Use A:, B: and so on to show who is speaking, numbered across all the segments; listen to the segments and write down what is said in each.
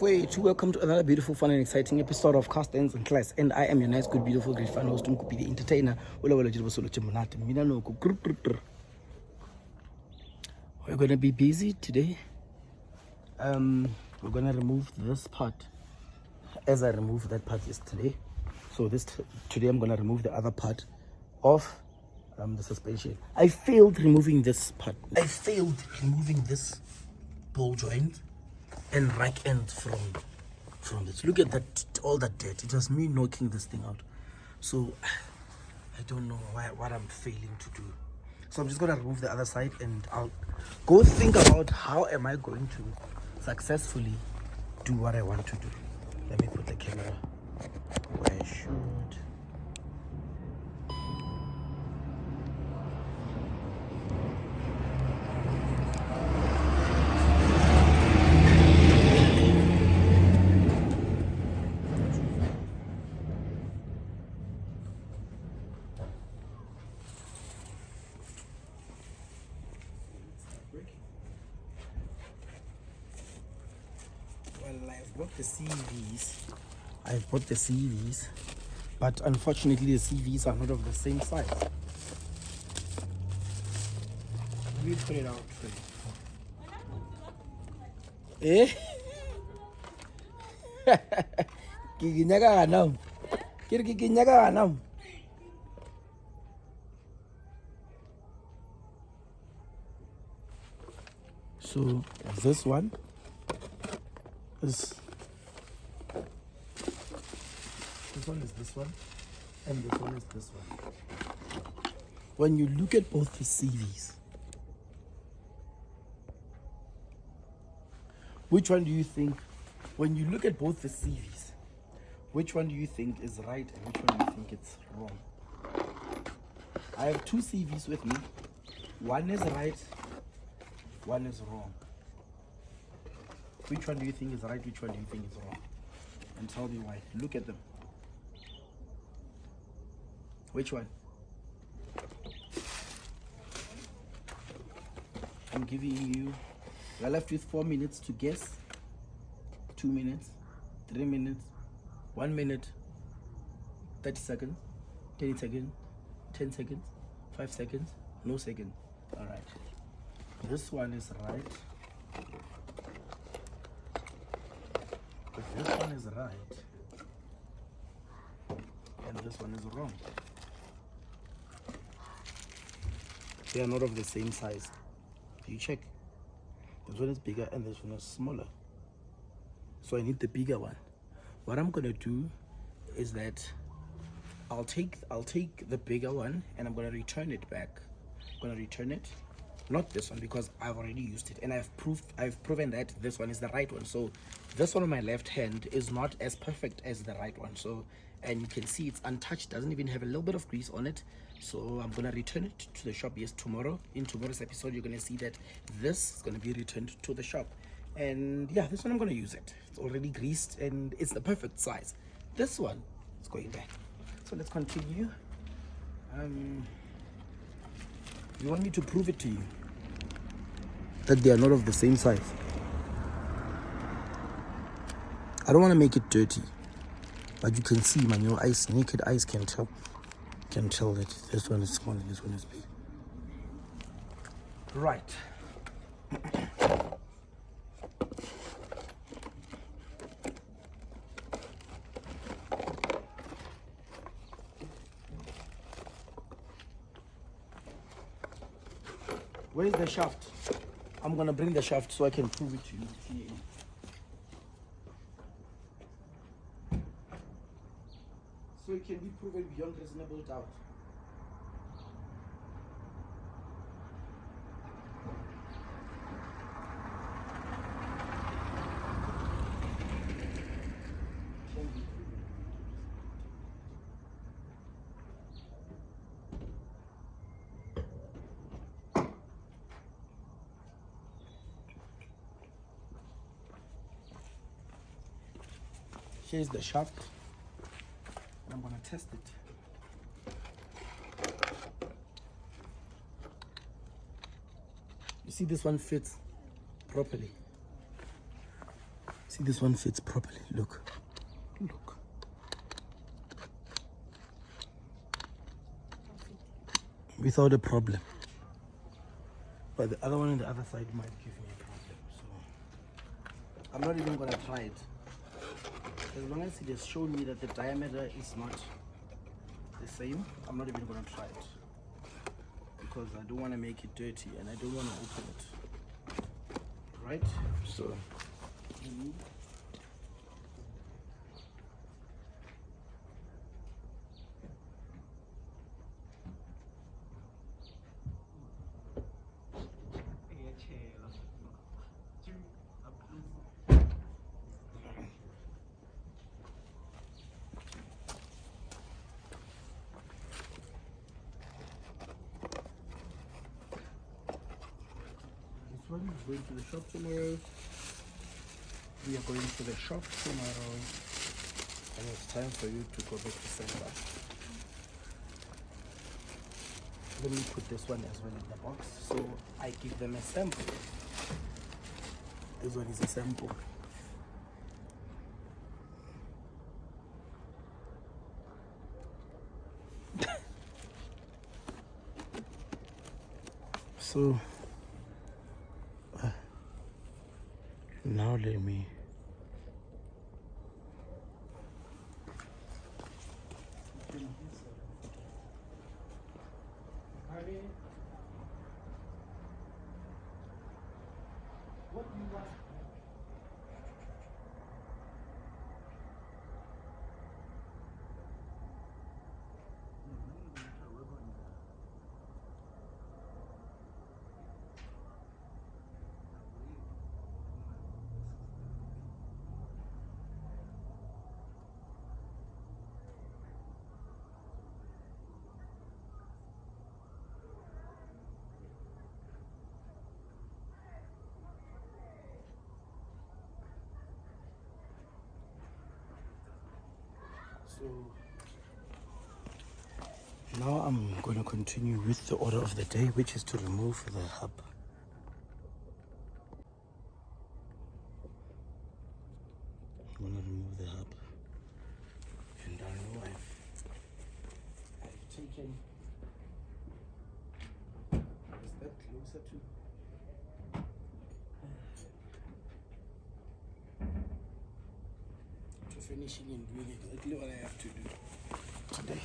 A: Bafwe, welcome to another beautiful, fun, and exciting episode of Cast Ends in Class. And I am your nice, good, beautiful, great fan host, NKUPI, the entertainer. We're gonna be busy today. We're gonna remove this part, as I removed that part yesterday. So today I'm gonna remove the other part of the suspension. I failed removing this part. I failed removing this ball joint and rack end from this. Look at that, all that dirt. It was me knocking this thing out. So I don't know what I'm failing to do. So I'm just gonna remove the other side and I'll go think about how am I going to successfully do what I want to do. Let me put the camera where I should. Well, I've bought the CVs, but unfortunately the CVs are not of the same size. Let me put it out for you. Eh? Kikinyaga now. Kikinyaga now. So this one is this one, and this one is this one. When you look at both the CVs, which one do you think, when you look at both the CVs, which one do you think is right and which one do you think it's wrong? I have two CVs with me. One is right, one is wrong. Which one do you think is right? Which one do you think is wrong? And tell me why. Look at them. Which one? I'm giving you, you're left with 4 minutes to guess. 2 minutes, 3 minutes, 1 minute, 30 seconds, 30 seconds, 10 seconds, 5 seconds, no seconds. All right. This one is right. If this one is right, and this one is wrong. They are not of the same size. You check. This one is bigger and this one is smaller. So I need the bigger one. What I'm gonna do is that I'll take the bigger one and I'm gonna return it back. I'm gonna return it. Not this one, because I've already used it and I've proven that this one is the right one. So this one on my left hand is not as perfect as the right one. So, and you can see it's untouched, doesn't even have a little bit of grease on it. So I'm gonna return it to the shop. Yes, tomorrow, in tomorrow's episode, you're gonna see that this is gonna be returned to the shop. And yeah, this one I'm gonna use it. It's already greased and it's the perfect size. This one is going back. So let's continue. You want me to prove it to you that they are not of the same size? I don't want to make it dirty, but you can see, man, your eyes, naked eyes can tell that this one is small and this one is big. Right. Where's the shaft? I'm gonna bring the shaft so I can prove it to you. So it can be proven beyond reasonable doubt. Here's the shaft. I'm gonna test it. You see, this one fits properly. See, this one fits properly. Look. Without a problem. But the other one on the other side might give me a problem. So I'm not even gonna try it. As long as it has shown me that the diameter is not the same, I'm not even gonna try it. Because I don't wanna make it dirty and I don't wanna open it. Right? So going to the shop tomorrow. We are going to the shop tomorrow, and it's time for you to go back to center. Let me put this one as well in the box, so I give them a sample. This one is a sample. So now let me what do you want? So now I'm going to continue with the order of the day, which is to remove the hub. I'm going to remove the hub. And I know I've taken, is that closer to finishing and doing exactly what I have to do today.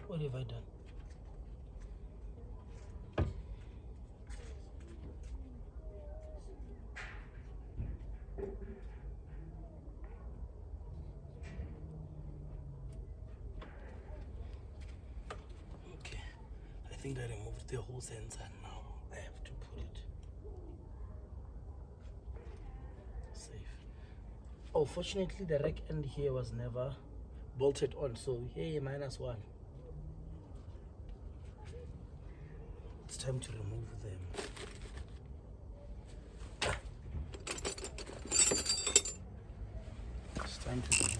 A: What have I done? Okay, I think I removed the whole sensor. Now I have to put it safe. Oh, fortunately the rack end here was never bolted on, so hey, -1. It's time to remove them. It's time to remove.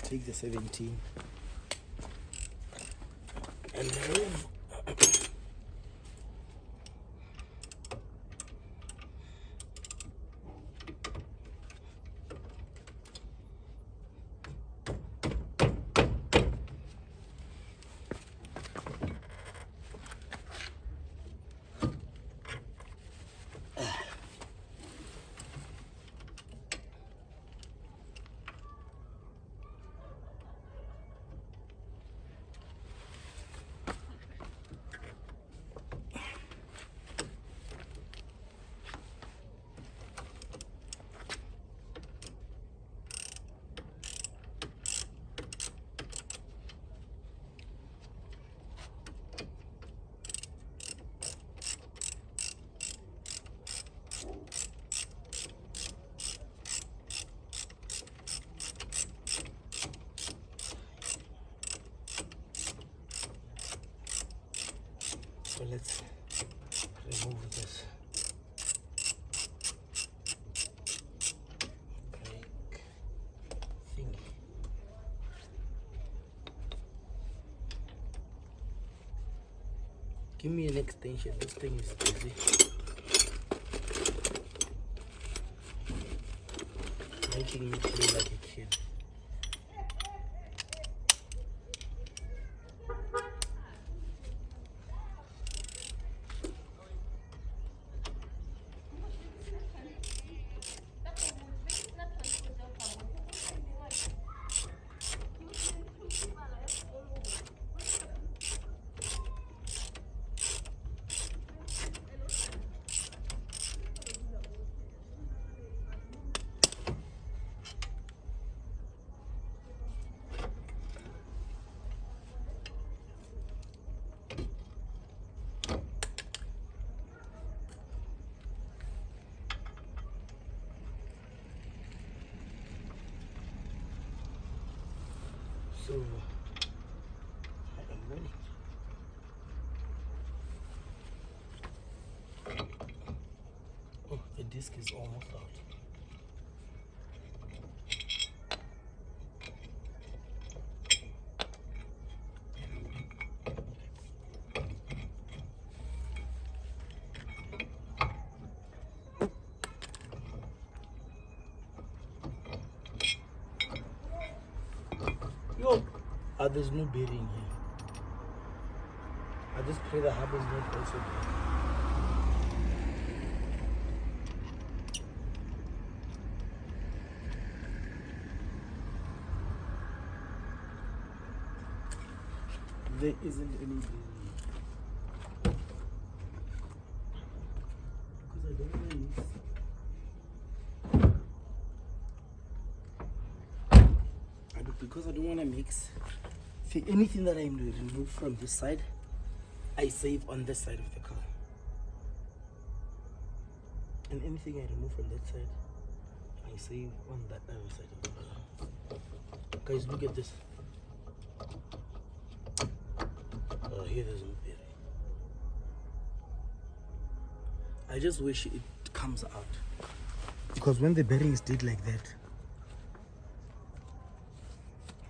A: Take the 17 and remove. So let's remove this. Thingy. Give me an extension. This thing is busy. Making me play like a kid. So I am ready. Oh, the disc is almost out. Yo, there's no bearing here. I just pray the hub is not also there. There isn't any bearing here. Because I don't want to mix. Because I don't want to mix. See, anything that I remove from this side, I save on this side of the car. And anything I remove from that side, I save on that other side of the car. Guys, look at this. Here there's no bearing. I just wish it comes out. Because when the bearing is dead like that,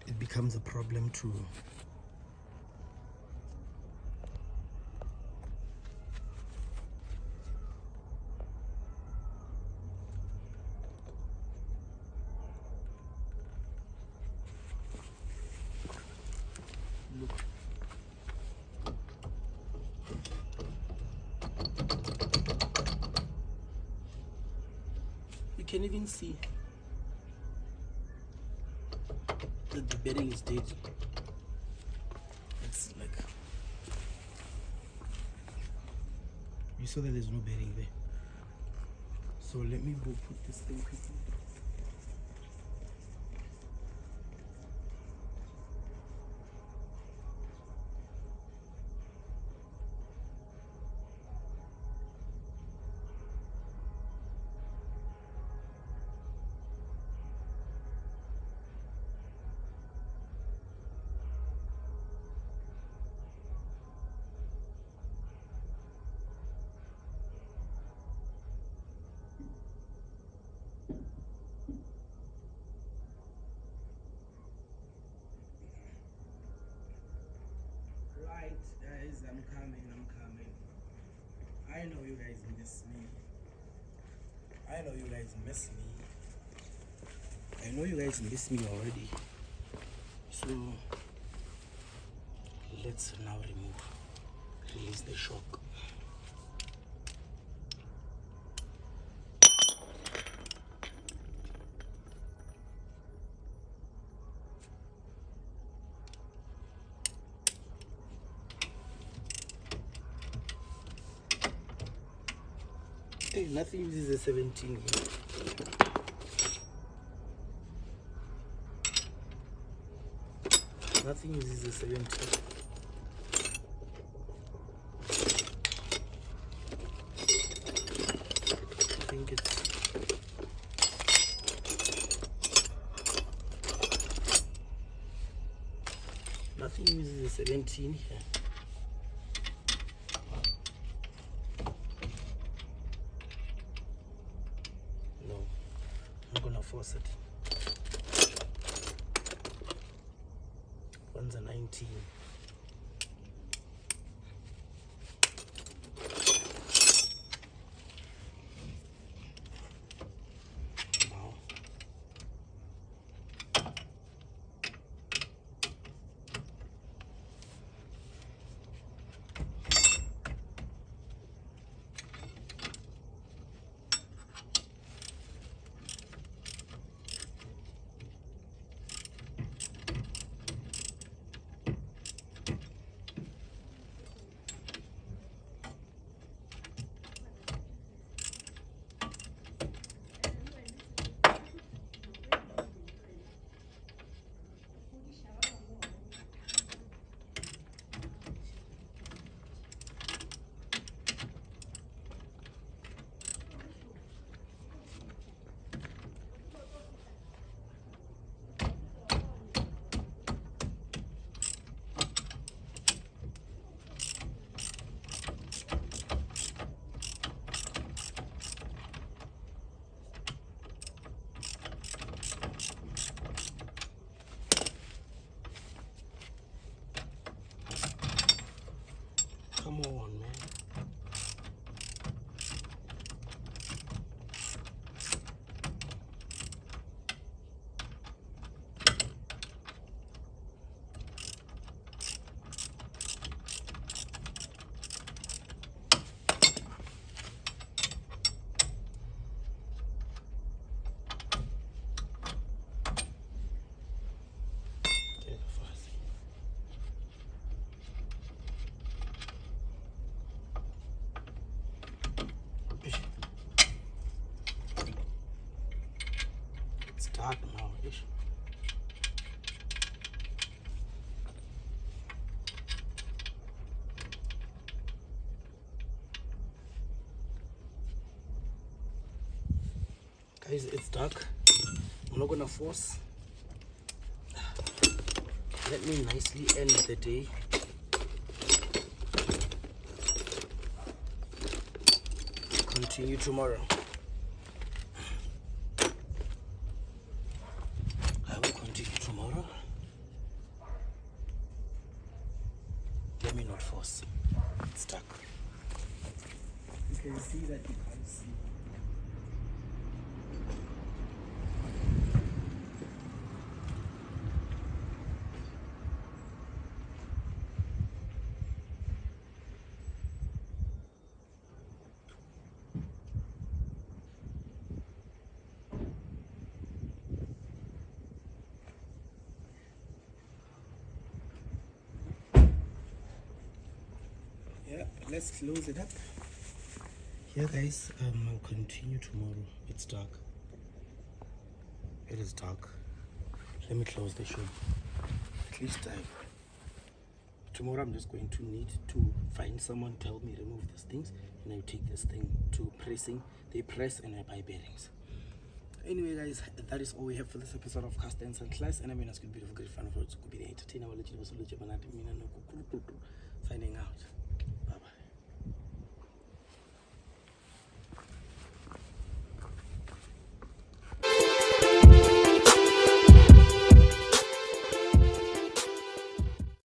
A: it becomes a problem too. Look. You can even see that the bearing is dead. It's like, you saw that there's no bearing there. So let me go put this thing quickly. Right, guys, I'm coming. I know you guys miss me. I know you guys miss me. I know you guys miss me already. So let's now release the shock. Hey, nothing uses a 17 here. Nothing uses a 17. I think it's nothing uses a 17 here. force it. One's a 19. Wow. Come on, man. It's dark now, ish. Guys, it's dark. I'm not gonna force. Let me nicely end the day. Continue tomorrow. I will continue tomorrow. Let me not force. It's dark. You can see that you can't see. Yeah, let's close it up. Yeah, guys, I'll continue tomorrow. It's dark. It is dark. Let me close the show. At least tomorrow I'm just going to need to find someone to help me remove these things, and I take this thing to pressing. They press and I buy bearings. Anyway, guys, that is all we have for this episode of Cast and Class. And I mean, it's going to be beautiful, great fun for it. It could be the entertainer. Signing out.